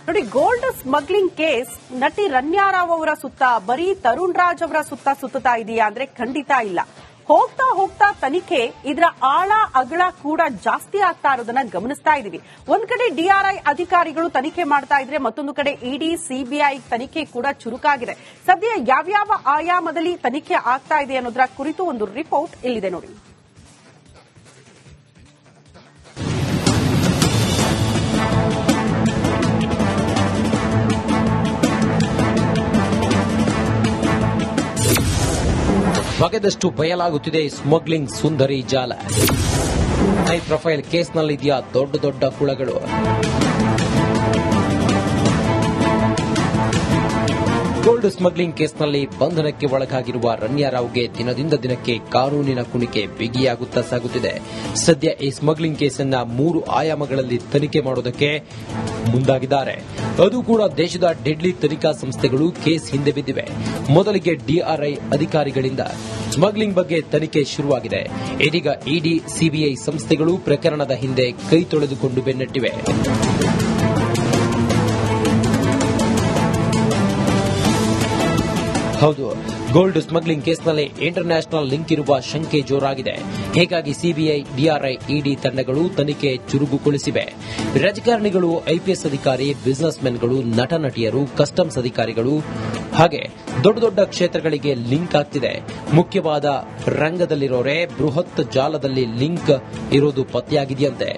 ನೋಡಿ, gold smuggling case ನಟಿ ರನ್ಯಾ ರಾವ್ ಅವರ ಸುತ್ತ ಬರೀ ತರುಣ್ ರಾಜ್ ಅವರ ಸುತ್ತ ಸುತ್ತಾ ಇದೆಯಾ ಅಂದ್ರೆ ಖಂಡಿತ ಇಲ್ಲ. ಹೋಗ್ತಾ ಹೋಗ್ತಾ ತನಿಖೆ ಇದರ ಆಳ ಅಗಲ ಕೂಡ ಜಾಸ್ತಿ ಆಗ್ತಾ ಇರೋದನ್ನ ಗಮನಿಸ್ತಾ ಇದೀವಿ. ಒಂದ್ ಕಡೆ ಡಿಆರ್ಐ ಅಧಿಕಾರಿಗಳು ತನಿಖೆ ಮಾಡ್ತಾ ಇದ್ರೆ, ಮತ್ತೊಂದು ಕಡೆ ಇಡಿ ಸಿಬಿಐ ತನಿಖೆ ಕೂಡ ಚುರುಕಾಗಿದೆ. ಸದ್ಯ ಯಾವ್ಯಾವ ಆಯಾಮದಲ್ಲಿ ತನಿಖೆ ಆಗ್ತಾ ಇದೆ ಅನ್ನೋದರ ಕುರಿತು ಒಂದು ರಿಪೋರ್ಟ್ ಇಲ್ಲಿದೆ ನೋಡಿ. ಬಗೆದಷ್ಟು ಬಯಲಾಗುತ್ತಿದೆ ಸ್ಮಗ್ಲಿಂಗ್ ಸುಂದರಿ ಜಾಲ. ಹೈ ಪ್ರೊಫೈಲ್ ಕೇಸ್ನಲ್ಲಿದೆಯಾ ದೊಡ್ಡ ದೊಡ್ಡ ಕುಳಗಳು? ಗೋಲ್ಡ್ ಸ್ಮಗ್ಲಿಂಗ್ ಕೇಸ್ನಲ್ಲಿ ಬಂಧನಕ್ಕೆ ಒಳಗಾಗಿರುವ ರನ್ಯಾ ರಾವ್ಗೆ ದಿನದಿಂದ ದಿನಕ್ಕೆ ಕಾನೂನಿನ ಕುಣಿಕೆ ಬಿಗಿಯಾಗುತ್ತಾ ಸಾಗುತ್ತಿದೆ. ಸದ್ಯ ಈ ಸ್ಮಗ್ಲಿಂಗ್ ಕೇಸನ್ನ 3 ಆಯಾಮಗಳಲ್ಲಿ ತನಿಖೆ ಮಾಡೋದಕ್ಕೆ ಮುಂದಾಗಿದ್ದಾರೆ. ಅದು ಕೂಡ ದೇಶದ ಡೆಡ್ಲಿ ತನಿಖಾ ಸಂಸ್ಥೆಗಳು ಕೇಸ್ ಹಿಂದೆ ಬಿದ್ದಿವೆ. ಮೊದಲಿಗೆ ಡಿಆರ್ಐ ಅಧಿಕಾರಿಗಳಿಂದ ಸ್ಮಗ್ಲಿಂಗ್ ಬಗ್ಗೆ ತನಿಖೆ ಶುರುವಾಗಿದೆ. ಇದೀಗ ಇಡಿ ಸಿಬಿಐ ಸಂಸ್ಥೆಗಳು ಪ್ರಕರಣದ ಹಿಂದೆ ಕೈ ತೊಳೆದುಕೊಂಡು ಬೆನ್ನಟ್ಟಿವೆ. ಹೌದು, ಗೋಲ್ಡ್ ಸ್ಮಗ್ಲಿಂಗ್ ಕೇಸ್ನಲ್ಲಿ ಇಂಟರ್ನ್ಯಾಷನಲ್ ಲಿಂಕ್ ಇರುವ ಶಂಕೆ ಜೋರಾಗಿದೆ. ಹೀಗಾಗಿ ಸಿಬಿಐ, ಡಿಆರ್ಐ, ಇಡಿ ತಂಡಗಳು ತನಿಖೆ ಚುರುಕುಗೊಳಿಸಿವೆ. ರಾಜಕಾರಣಿಗಳು, ಐಪಿಎಸ್ ಅಧಿಕಾರಿ, ಬಿಸಿನೆಸ್ ಮೆನ್ಗಳು, ನಟ ನಟಿಯರು, ಕಸ್ಟಮ್ಸ್ ಅಧಿಕಾರಿಗಳು ಹಾಗೆ ದೊಡ್ಡ ದೊಡ್ಡ ಕ್ಷೇತ್ರಗಳಿಗೆ ಲಿಂಕ್ ಆಗ್ತಿದೆ. ಮುಖ್ಯವಾದ ರಂಗದಲ್ಲಿರೋರೇ ಬೃಹತ್ ಜಾಲದಲ್ಲಿ ಲಿಂಕ್ ಇರೋದು ಪತ್ತೆಯಾಗಿದೆಯಂತೆ.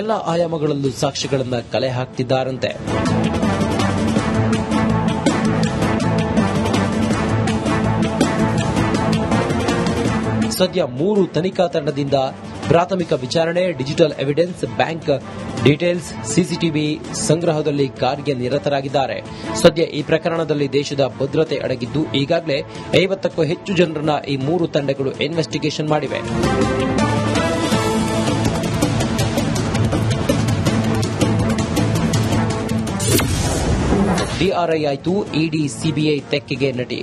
ಎಲ್ಲ ಆಯಾಮಗಳಲ್ಲೂ ಸಾಕ್ಷ್ಯಗಳನ್ನು ಕಲೆ ಹಾಕ್ತಿದ್ದಾರಂತೆ. ಸದ್ಯ 3 ತನಿಖಾ ತಂಡದಿಂದ ಪ್ರಾಥಮಿಕ ವಿಚಾರಣೆ, digital evidence, bank details, CCTV ಸಂಗ್ರಹದಲ್ಲಿ ಕಾರ್ಯನಿರತರಾಗಿದ್ದಾರೆ. ಸದ್ಯ ಈ ಪ್ರಕರಣದಲ್ಲಿ ದೇಶದ ಭದ್ರತೆ ಅಡಗಿದ್ದು ಈಗಾಗಲೇ 50ಕ್ಕೂ ಹೆಚ್ಚು ಜನರನ್ನ ಈ 3 ತಂಡಗಳು ಇನ್ವೆಸ್ಟಿಗೇಷನ್ ಮಾಡಿವೆ. ಡಿಆರ್ಐ ಆಯಿತು, ಇಡಿ ಸಿಬಿಐ ತೆಕ್ಕೆಗೆ ನಟಿ.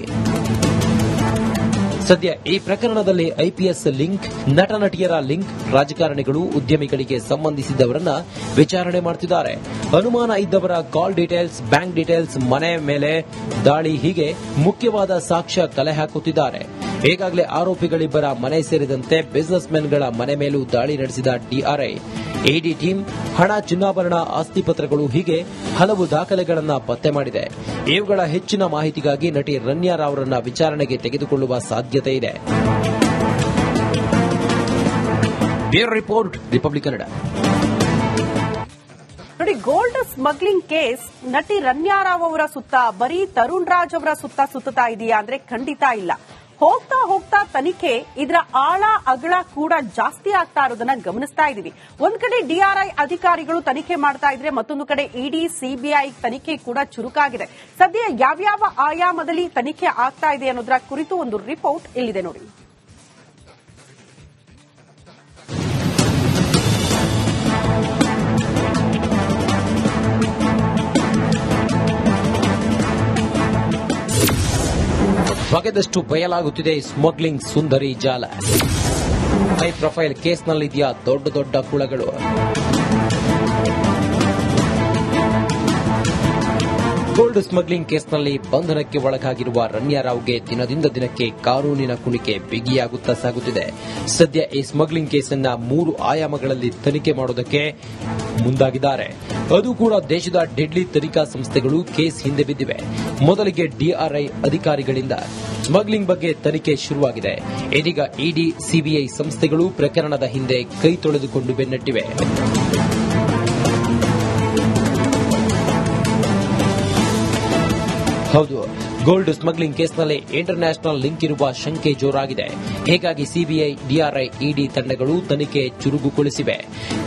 ಸದ್ಯ ಈ ಪ್ರಕರಣದಲ್ಲಿ ಐಪಿಎಸ್ ಲಿಂಕ್, ನಟ ನಟಿಯರ ಲಿಂಕ್, ರಾಜಕಾರಣಿಗಳು, ಉದ್ಯಮಿಗಳಿಗೆ ಸಂಬಂಧಿಸಿದವರನ್ನ ವಿಚಾರಣೆ ಮಾಡುತ್ತಿದ್ದಾರೆ. ಅನುಮಾನ ಇದ್ದವರ ಕಾಲ್ ಡೀಟೇಲ್ಸ್, ಬ್ಯಾಂಕ್ ಡೀಟೇಲ್ಸ್, ಮನೆ ಮೇಲೆ ದಾಳಿ ಹೀಗೆ ಮುಖ್ಯವಾದ ಸಾಕ್ಷ್ಯ ಕಲೆ ಹಾಕುತ್ತಿದ್ದಾರೆ. ಈಗಾಗಲೇ ಆರೋಪಿಗಳಿಬ್ಬರ ಮನೆ ಸೇರಿದಂತೆ ಬಿಸಿನೆಸ್ ಮೆನ್ಗಳ ಮನೆ ಮೇಲೂ ದಾಳಿ ನಡೆಸಿದ ಡಿಆರ್ಐ, ಇಡಿ ಟೀಮ್ ಹಣ, ಚಿನ್ನಾಭರಣ, ಆಸ್ತಿ ಪತ್ರಗಳು ಹೀಗೆ ಹಲವು ದಾಖಲೆಗಳನ್ನು ಪತ್ತೆ ಮಾಡಿದೆ. ಇವುಗಳ ಹೆಚ್ಚಿನ ಮಾಹಿತಿಗಾಗಿ ನಟಿ ರನ್ಯಾ ರಾವ್ರನ್ನ ವಿಚಾರಣೆಗೆ ತೆಗೆದುಕೊಳ್ಳುವ ಸಾಧ್ಯತೆ ಇದೆ. Bureau report, republic Kannada. ನೋಡಿ, ಗೋಲ್ಡ್ ಸ್ಮಗ್ಲಿಂಗ್ ಕೇಸ್ ನಟಿ ರನ್ಯಾ ರಾವ್ ಅವರ ಸುತ್ತ ಬರೀ ತರುಣ್ ರಾಜ್ ಅವರ ಸುತ್ತ ಸುತ್ತಾ ಇದೆಯಾ ಅಂದ್ರೆ ಖಂಡಿತ ಇಲ್ಲ. ಹೋಗ್ತಾ ಹೋಗ್ತಾ ತನಿಖೆ ಇದರ ಆಳ ಅಗಲ ಕೂಡ ಜಾಸ್ತಿ ಆಗ್ತಾ ಇರೋದನ್ನ ಗಮನಿಸ್ತಾ ಇದೀವಿ. ಒಂದ್ ಕಡೆ ಡಿಆರ್ಐ ಅಧಿಕಾರಿಗಳು ತನಿಖೆ ಮಾಡ್ತಾ ಇದ್ರೆ, ಮತ್ತೊಂದು ಕಡೆ ಇಡಿ ಸಿಬಿಐ ತನಿಖೆ ಕೂಡ ಚುರುಕಾಗಿದೆ. ಸದ್ಯ ಯಾವ್ಯಾವ ಆಯಾಮದಲ್ಲಿ ತನಿಖೆ ಆಗ್ತಾ ಇದೆ ಅನ್ನೋದರ ಕುರಿತು ಒಂದು ರಿಪೋರ್ಟ್ ಇಲ್ಲಿದೆ ನೋಡಿ. ಬಗೆದಷ್ಟು ಬಯಲಾಗುತ್ತಿದೆ ಸ್ಮಗ್ಲಿಂಗ್ ಸುಂದರಿ ಜಾಲ. ಹೈ ಪ್ರೊಫೈಲ್ ಕೇಸ್ನಲ್ಲಿದೆಯಾ ದೊಡ್ಡ ದೊಡ್ಡ ಕುಳಗಳು? ಗೋಲ್ಡ್ ಸ್ಮಗ್ಲಿಂಗ್ ಕೇಸ್ನಲ್ಲಿ ಬಂಧನಕ್ಕೆ ಒಳಗಾಗಿರುವ ರನ್ಯಾ ರಾವ್ಗೆ ದಿನದಿಂದ ದಿನಕ್ಕೆ ಕಾನೂನಿನ ಕುಣಿಕೆ ಬಿಗಿಯಾಗುತ್ತಾ ಸಾಗುತ್ತಿದೆ. ಸದ್ಯ ಈ ಸ್ಮಗ್ಲಿಂಗ್ ಕೇಸನ್ನ 3 ಆಯಾಮಗಳಲ್ಲಿ ತನಿಖೆ ಮಾಡೋದಕ್ಕೆ ಮುಂದಾಗಿದ್ದಾರೆ. ಅದು ಕೂಡ ದೇಶದ ಡೆಡ್ಲಿ ತನಿಖಾ ಸಂಸ್ಥೆಗಳು ಕೇಸ್ ಹಿಂದೆ ಬಿದ್ದಿವೆ. ಮೊದಲಿಗೆ ಡಿಆರ್ಐ ಅಧಿಕಾರಿಗಳಿಂದ ಸ್ಮಗ್ಲಿಂಗ್ ಬಗ್ಗೆ ತನಿಖೆ ಶುರುವಾಗಿದೆ. ಇದೀಗ ಇಡಿ ಸಿಬಿಐ ಸಂಸ್ಥೆಗಳು ಪ್ರಕರಣದ ಹಿಂದೆ ಕೈ ತೊಳೆದುಕೊಂಡು ಬೆನ್ನಟ್ಟಿವೆ. ಹೌದು, ಗೋಲ್ಡ್ ಸ್ಮಗ್ಲಿಂಗ್ ಕೇಸ್ನಲ್ಲಿ ಇಂಟರ್ನ್ಯಾಷನಲ್ ಲಿಂಕ್ ಇರುವ ಶಂಕೆ ಜೋರಾಗಿದೆ. ಹೀಗಾಗಿ ಸಿಬಿಐ, ಡಿಆರ್ಐ, ಇಡಿ ತಂಡಗಳು ತನಿಖೆ ಚುರುಕುಗೊಳಿಸಿವೆ.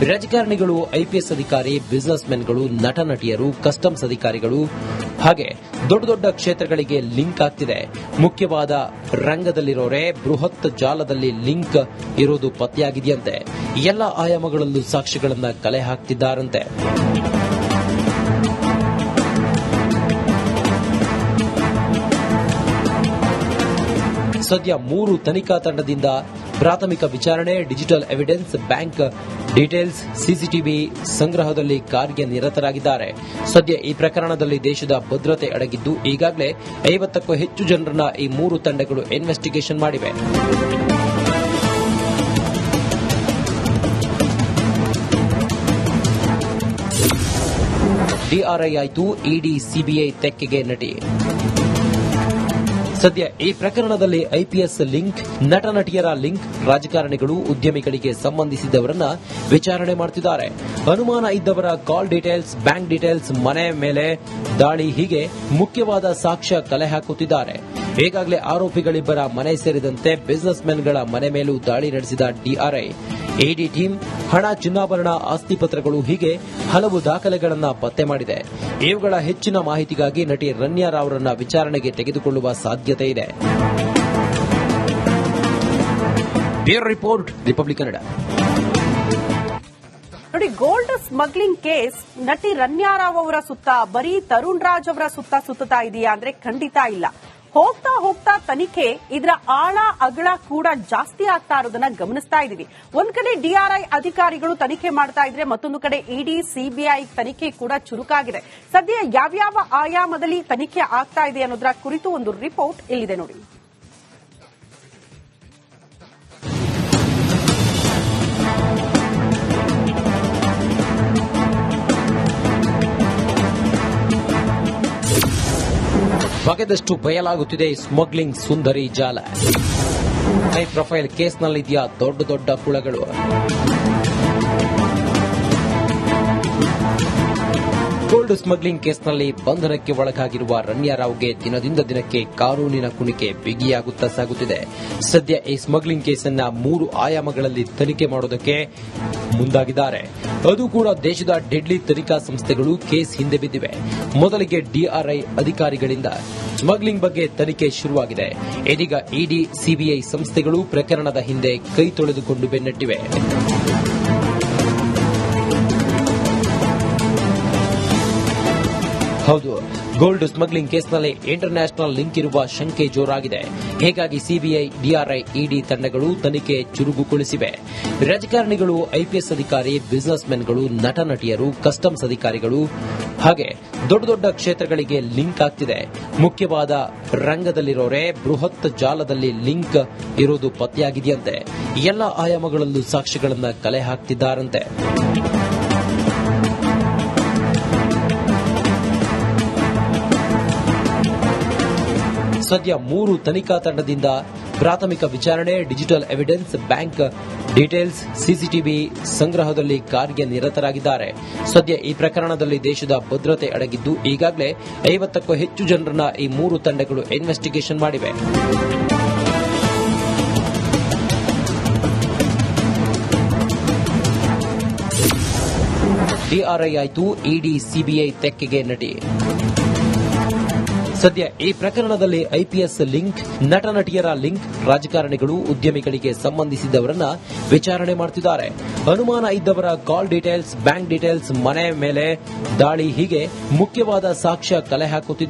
ರಾಜಕಾರಣಿಗಳು, ಐಪಿಎಸ್ ಅಧಿಕಾರಿ, ಬಿಸಿನೆಸ್ ಮೆನ್ಗಳು, ನಟ ನಟಿಯರು, ಕಸ್ಟಮ್ಸ್ ಅಧಿಕಾರಿಗಳು ಹಾಗೆ ದೊಡ್ಡ ದೊಡ್ಡ ಕ್ಷೇತ್ರಗಳಿಗೆ ಲಿಂಕ್ ಆಗ್ತಿದೆ. ಮುಖ್ಯವಾದ ರಂಗದಲ್ಲಿರೋರೇ ಬೃಹತ್ ಜಾಲದಲ್ಲಿ ಲಿಂಕ್ ಇರೋದು ಪತ್ತೆಯಾಗಿದೆಯಂತೆ. ಎಲ್ಲ ಆಯಾಮಗಳಲ್ಲೂ ಸಾಕ್ಷ್ಯಗಳನ್ನು ಕಲೆ ಹಾಕ್ತಿದ್ದಾರಂತೆ. ಸದ್ಯ 3 ತನಿಖಾ ತಂಡದಿಂದ ಪ್ರಾಥಮಿಕ ವಿಚಾರಣೆ, digital evidence, bank details, CCTV ಸಂಗ್ರಹದಲ್ಲಿ ಕಾರ್ಯನಿರತರಾಗಿದ್ದಾರೆ. ಸದ್ಯ ಈ ಪ್ರಕರಣದಲ್ಲಿ ದೇಶದ ಭದ್ರತೆ ಅಡಗಿದ್ದು ಈಗಾಗಲೇ 50ಕ್ಕೂ ಹೆಚ್ಚು ಜನರನ್ನ ಈ 3 ತಂಡಗಳು ಇನ್ವೆಸ್ಟಿಗೇಷನ್ ಮಾಡಿವೆ. ಡಿಆರ್ಐ ಆಯಿತು, ಇಡಿ ಸಿಬಿಐ ತೆಕ್ಕೆಗೆ ನಟಿ. ಸದ್ಯ ಈ ಪ್ರಕರಣದಲ್ಲಿ ಐಪಿಎಸ್ ಲಿಂಕ್, ನಟ ನಟಿಯರ ಲಿಂಕ್, ರಾಜಕಾರಣಿಗಳು, ಉದ್ಯಮಿಗಳಿಗೆ ಸಂಬಂಧಿಸಿದವರನ್ನ ವಿಚಾರಣೆ ಮಾಡುತ್ತಿದ್ದಾರೆ. ಅನುಮಾನ ಇದ್ದವರ ಕಾಲ್ ಡೀಟೇಲ್ಸ್, ಬ್ಯಾಂಕ್ ಡೀಟೇಲ್ಸ್, ಮನೆ ಮೇಲೆ ದಾಳಿ ಹೀಗೆ ಮುಖ್ಯವಾದ ಸಾಕ್ಷ್ಯ ಕಲೆ ಹಾಕುತ್ತಿದ್ದಾರೆ. ಈಗಾಗಲೇ ಆರೋಪಿಗಳಿಬ್ಬರ ಮನೆ ಸೇರಿದಂತೆ ಬಿಸಿನೆಸ್ ಮೆನ್ಗಳ ಮನೆ ಮೇಲೂ ದಾಳಿ ನಡೆಸಿದ ಡಿಆರ್ಐ, ಇಡಿ ಟೀಮ್ ಹಣ, ಚಿನ್ನಾಭರಣ, ಆಸ್ತಿ ಪತ್ರಗಳು ಹೀಗೆ ಹಲವು ದಾಖಲೆಗಳನ್ನು ಪತ್ತೆ ಮಾಡಿದೆ. ಇವುಗಳ ಹೆಚ್ಚಿನ ಮಾಹಿತಿಗಾಗಿ ನಟಿ ರನ್ಯಾ ರಾವ್ರನ್ನ ವಿಚಾರಣೆಗೆ ತೆಗೆದುಕೊಳ್ಳುವ ಸಾಧ್ಯತೆ ಇದೆ. Bureau report, republic Kannada. ನೋಡಿ, ಗೋಲ್ಡ್ ಸ್ಮಗ್ಲಿಂಗ್ ಕೇಸ್ ನಟಿ ರನ್ಯಾ ರಾವ್ ಅವರ ಸುತ್ತ ಬರೀ ತರುಣ್ ರಾಜ್ ಅವರ ಸುತ್ತ ಸುತ್ತಾ ಇದೆಯಾ ಅಂದ್ರೆ ಖಂಡಿತ ಇಲ್ಲ. ಹೋಗ್ತಾ ಹೋಗ್ತಾ ತನಿಖೆ ಇದರ ಆಳ ಅಗಳ ಕೂಡ ಜಾಸ್ತಿ ಆಗ್ತಾ ಇರೋದನ್ನ ಗಮನಿಸ್ತಾ ಇದೀವಿ. ಒಂದ್ ಕಡೆ ಡಿಆರ್ಐ ಅಧಿಕಾರಿಗಳು ತನಿಖೆ ಮಾಡ್ತಾ ಇದ್ರೆ, ಮತ್ತೊಂದು ಕಡೆ ಇಡಿ ಸಿಬಿಐ ತನಿಖೆ ಕೂಡ ಚುರುಕಾಗಿದೆ. ಸದ್ಯ ಯಾವ್ಯಾವ ಆಯಾಮದಲ್ಲಿ ತನಿಖೆ ಆಗ್ತಾ ಇದೆ ಅನ್ನೋದರ ಕುರಿತು ಒಂದು ರಿಪೋರ್ಟ್ ಇಲ್ಲಿದೆ ನೋಡಿ. ಬಗೆದಷ್ಟು ಬಯಲಾಗುತ್ತಿದೆ ಸ್ಮಗ್ಲಿಂಗ್ ಸುಂದರಿ ಜಾಲ. ಹೈ ಪ್ರೊಫೈಲ್ ಕೇಸ್ನಲ್ಲಿದೆಯಾ ದೊಡ್ಡ ದೊಡ್ಡ ಕುಳಗಳು? ಗೋಲ್ಡ್ ಸ್ಮಗ್ಲಿಂಗ್ ಕೇಸ್ನಲ್ಲಿ ಬಂಧನಕ್ಕೆ ಒಳಗಾಗಿರುವ ರನ್ಯಾ ರಾವ್ಗೆ ದಿನದಿಂದ ದಿನಕ್ಕೆ ಕಾನೂನಿನ ಕುಣಿಕೆ ಬಿಗಿಯಾಗುತ್ತಾ ಸಾಗುತ್ತಿದೆ. ಸದ್ಯ ಈ ಸ್ಮಗ್ಲಿಂಗ್ ಕೇಸನ್ನ 3 ಆಯಾಮಗಳಲ್ಲಿ ತನಿಖೆ ಮಾಡೋದಕ್ಕೆ ಮುಂದಾಗಿದ್ದಾರೆ. ಅದು ಕೂಡ ದೇಶದ ಡೆಡ್ಲಿ ತನಿಖಾ ಸಂಸ್ಥೆಗಳು ಕೇಸ್ ಹಿಂದೆ ಬಿದ್ದಿವೆ. ಮೊದಲಿಗೆ ಡಿಆರ್ಐ ಅಧಿಕಾರಿಗಳಿಂದ ಸ್ಮಗ್ಲಿಂಗ್ ಬಗ್ಗೆ ತನಿಖೆ ಶುರುವಾಗಿದೆ. ಇದೀಗ ಇಡಿ, ಸಿಬಿಐ ಸಂಸ್ಥೆಗಳು ಪ್ರಕರಣದ ಹಿಂದೆ ಕೈ ತೊಳೆದುಕೊಂಡು ಬೆನ್ನಟ್ಟಿವೆ. ಹೌದು, ಗೋಲ್ಡ್ ಸ್ಮಗ್ಲಿಂಗ್ ಕೇಸ್ನಲ್ಲಿ ಇಂಟರ್ನ್ಯಾಷನಲ್ ಲಿಂಕ್ ಇರುವ ಶಂಕೆ ಜೋರಾಗಿದೆ. ಹೀಗಾಗಿ ಸಿಬಿಐ, ಡಿಆರ್ಐ, ಇಡಿ ತಂಡಗಳು ತನಿಖೆ ಚುರುಕುಗೊಳಿಸಿವೆ. ರಾಜಕಾರಣಿಗಳು, ಐಪಿಎಸ್ ಅಧಿಕಾರಿ, ಬಿಸಿನೆಸ್ ಮೆನ್ಗಳು, ನಟ ನಟಿಯರು, ಕಸ್ಟಮ್ಸ್ ಅಧಿಕಾರಿಗಳು ಹಾಗೆ ದೊಡ್ಡ ದೊಡ್ಡ ಕ್ಷೇತ್ರಗಳಿಗೆ ಲಿಂಕ್ ಆಗ್ತಿದೆ. ಮುಖ್ಯವಾದ ರಂಗದಲ್ಲಿರೋರೇ ಬೃಹತ್ ಜಾಲದಲ್ಲಿ ಲಿಂಕ್ ಇರೋದು ಪತ್ತೆಯಾಗಿದೆಯಂತೆ. ಎಲ್ಲ ಆಯಾಮಗಳಲ್ಲೂ ಸಾಕ್ಷ್ಯಗಳನ್ನು ಕಲೆ ಹಾಕ್ತಿದ್ದಾರಂತೆ. ಸದ್ಯ 3 ತನಿಖಾ ತಂಡದಿಂದ ಪ್ರಾಥಮಿಕ ವಿಚಾರಣೆ, digital evidence, bank details, CCTV ಸಂಗ್ರಹದಲ್ಲಿ ಕಾರ್ಯನಿರತರಾಗಿದ್ದಾರೆ. ಸದ್ಯ ಈ ಪ್ರಕರಣದಲ್ಲಿ ದೇಶದ ಭದ್ರತೆ ಅಡಗಿದ್ದು ಈಗಾಗಲೇ 50ಕ್ಕೂ ಹೆಚ್ಚು ಜನರನ್ನ ಈ 3 ತಂಡಗಳು ಇನ್ವೆಸ್ಟಿಗೇಷನ್ ಮಾಡಿವೆ. ಡಿಆರ್ಐ ಆಯಿತು, ಇಡಿ ಸಿಬಿಐ ತೆಕ್ಕೆಗೆ ನಟಿ. ಸದ್ಯ ಈ ಪ್ರಕರಣದಲ್ಲಿ ಐಪಿಎಸ್ ಲಿಂಕ್, ನಟ ನಟಿಯರ ಲಿಂಕ್, ರಾಜಕಾರಣಿಗಳು, ಉದ್ಯಮಿಗಳಿಗೆ ಸಂಬಂಧಿಸಿದವರನ್ನ ವಿಚಾರಣೆ ಮಾಡುತ್ತಿದ್ದಾರೆ. ಅನುಮಾನ ಇದ್ದವರ ಕಾಲ್ ಡೀಟೇಲ್ಸ್, ಬ್ಯಾಂಕ್ ಡೀಟೇಲ್ಸ್, ಮನೆ ಮೇಲೆ ದಾಳಿ ಹೀಗೆ ಮುಖ್ಯವಾದ ಸಾಕ್ಷ್ಯ ಕಲೆ ಹಾಕುತ್ತಿದ್ದಾರೆ.